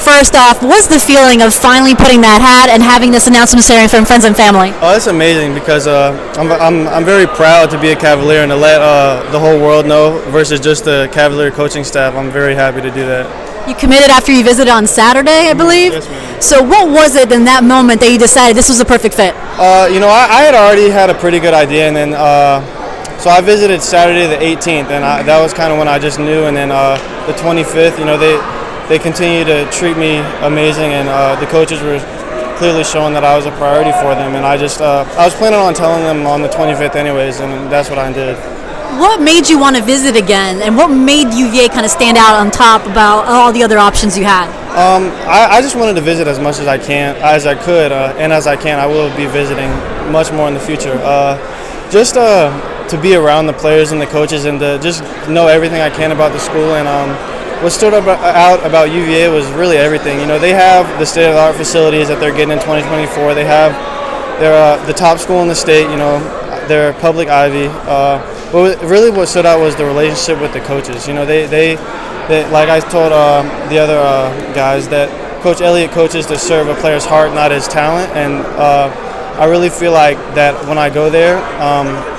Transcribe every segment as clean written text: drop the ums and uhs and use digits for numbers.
First off, what's the feeling of finally putting that hat and having this announcement ceremony from friends and family? Oh, it's amazing because I'm very proud to be a Cavalier and to let the whole world know versus just the Cavalier coaching staff. I'm very happy to do that. You committed after you visited on Saturday, I believe? Yes, ma'am. So what was it in that moment that you decided this was a perfect fit? I had already had a pretty good idea, and then so I visited Saturday the 18th, and that was kind of when I just knew. And then the 25th, they continue to treat me amazing, and the coaches were clearly showing that I was a priority for them. And I was planning on telling them on the 25th anyways, and that's what I did. What made you want to visit again, and what made UVA kind of stand out on top about all the other options you had? I just wanted to visit as much as I could, and as I can, I will be visiting much more in the future. Just to be around the players and the coaches and to just know everything I can about the school. And what stood out about UVA was really everything. They have the state-of-the-art facilities that they're getting in 2024. They're the top school in the state. They're public Ivy. But really what stood out was the relationship with the coaches. They like I told the other guys, that Coach Elliott coaches to serve a player's heart, not his talent. And I really feel like that when I go there,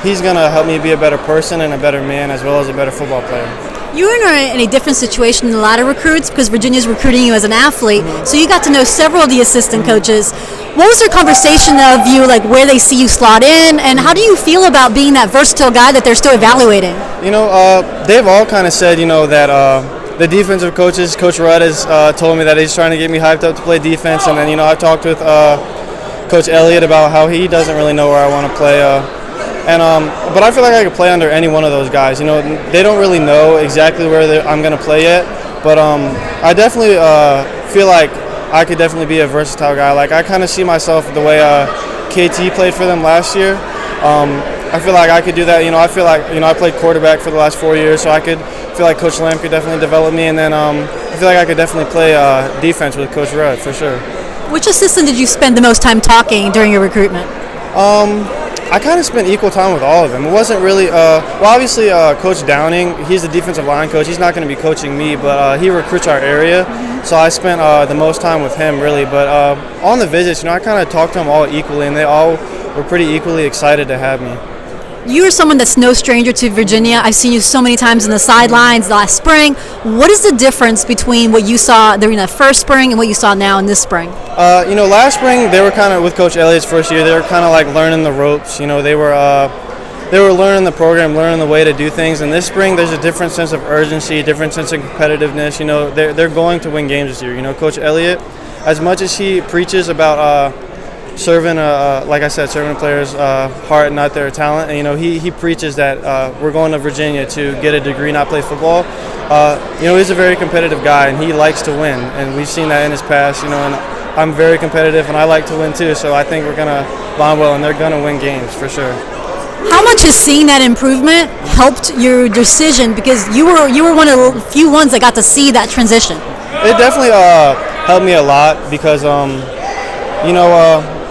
he's going to help me be a better person and a better man as well as a better football player. You were in a different situation than a lot of recruits because Virginia's recruiting you as an athlete, so you got to know several of the assistant coaches. What was their conversation of you, like where they see you slot in, and how do you feel about being that versatile guy that they're still evaluating? They've all kind of said, that the defensive coaches, Coach Rudd has told me that he's trying to get me hyped up to play defense, and then, I've talked with Coach Elliott about how he doesn't really know where I want to play. But I feel like I could play under any one of those guys. They don't really know exactly where I'm going to play yet, but I definitely feel like I could definitely be a versatile guy. Like I kind of see myself the way KT played for them last year. I feel like I could do that. I feel like I played quarterback for the last 4 years, so I feel like Coach Lamb could definitely develop me, and then I feel like I could definitely play defense with Coach Rudd for sure. Which assistant did you spend the most time talking during your recruitment? I kind of spent equal time with all of them. It wasn't really, obviously Coach Downing, he's the defensive line coach. He's not going to be coaching me, but he recruits our area. So I spent the most time with him really. But on the visits, I kind of talked to them all equally, and they all were pretty equally excited to have me. You are someone that's no stranger to Virginia. I've seen you so many times in the sidelines last spring. What is the difference between what you saw during that first spring and what you saw now in this spring? Last spring they were kind of with Coach Elliott's first year. They were kind of like learning the ropes. They were learning the program, learning the way to do things. And this spring there's a different sense of urgency, a different sense of competitiveness. They're going to win games this year. Coach Elliott, as much as he preaches about serving a player's heart, not their talent. And he preaches that we're going to Virginia to get a degree, not play football. He's a very competitive guy, and he likes to win, and we've seen that in his past. And I'm very competitive, and I like to win too. So I think we're gonna bond well, and they're gonna win games for sure. How much has seeing that improvement helped your decision? Because you were one of the few ones that got to see that transition. It definitely helped me a lot because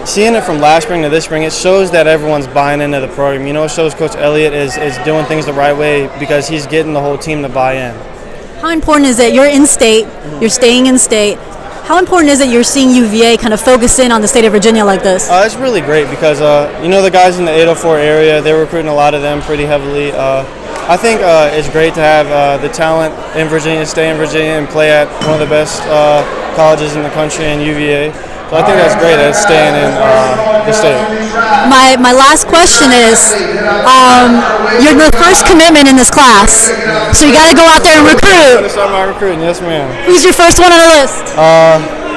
seeing it from last spring to this spring, it shows that everyone's buying into the program. It shows Coach Elliott is doing things the right way because he's getting the whole team to buy in. How important is it? You're in state, you're staying in state. How important is it you're seeing UVA kind of focus in on the state of Virginia like this? It's really great because, the guys in the 804 area, they're recruiting a lot of them pretty heavily. I think it's great to have the talent in Virginia stay in Virginia and play at one of the best colleges in the country in UVA. So I think that's great that it's staying in the state. My last question is, you're the first commitment in this class, so you got to go out there and recruit. I'm going to start my recruiting, yes ma'am. Who's your first one on the list?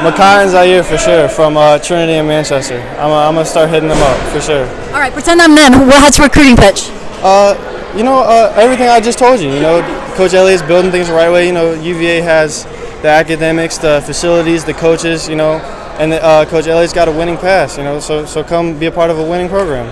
Makai Zaire for sure, from Trinity in Manchester. I'm going to start hitting them up for sure. All right, pretend I'm them. What's your recruiting pitch? Everything I just told you. Coach Elliott's building things the right way. UVA has the academics, the facilities, the coaches, and Coach Elliott's got a winning past, so come be a part of a winning program.